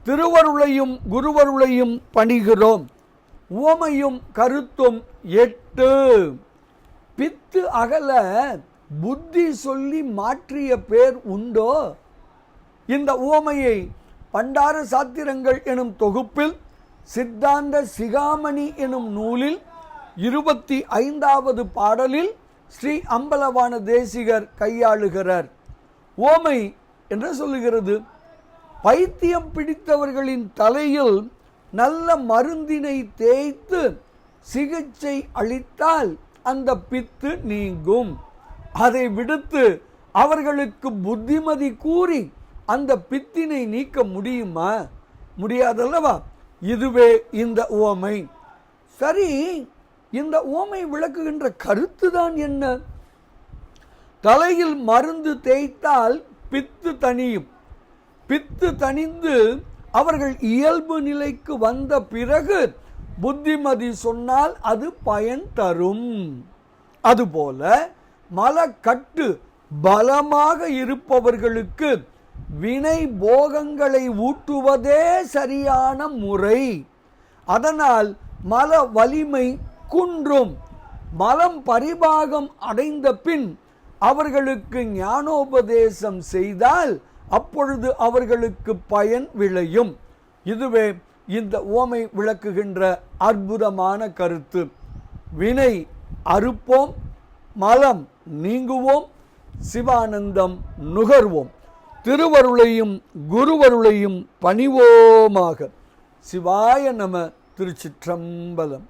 திருவருளையும் குருவருளையும் பணிகிறோம். உவமையும் கருத்தும் 8. பித்து அகல புத்தி சொல்லி மாற்றிய பேர் உண்டோ? இந்த உவமையை பண்டார சாத்திரங்கள் எனும் தொகுப்பில் சித்தாந்த சிகாமணி எனும் நூலில் 25வது பாடலில் ஸ்ரீ அம்பலவான தேசிகர் கையாளுகிறார். உவமை என்று சொல்லுகிறது, பைத்தியம் பிடித்தவர்களின் தலையில் நல்ல மருந்தினை தேய்த்து சிகிச்சை அளித்தால் அந்த பித்து நீங்கும். அதை விடுத்து அவர்களுக்கு புத்திமதி கூறி அந்த பித்தினை நீக்க முடியுமா? முடியாதல்லவா? இதுவே இந்த உவமை. சரி, இந்த உவமை விளக்குகின்ற கருத்து தான் என்ன? தலையில் மருந்து தேய்த்தால் பித்து தணியும். பித்து தணிந்து அவர்கள் இயல்பு நிலைக்கு வந்த பிறகு புத்திமதி சொன்னால் அது பயன் தரும். அதுபோல மலக்கட்டு பலமாக இருப்பவர்களுக்கு வினை போகங்களை ஊட்டுவதே சரியான முறை. அதனால் மல வலிமை குன்றும். மலம் பரிபாகம் அடைந்த பின் அவர்களுக்கு ஞானோபதேசம் செய்தால் அப்பொழுது அவர்களுக்கு பயன் விளையும். இதுவே இந்த உவமை விளக்குகின்ற அற்புதமான கருத்து. வினை அறுப்போம், மலம் நீங்குவோம், சிவானந்தம் நுகர்வோம். திருவருளையும் குருவருளையும் பணிவோமாக. சிவாய நம. திருச்சிற்றம்பலம்.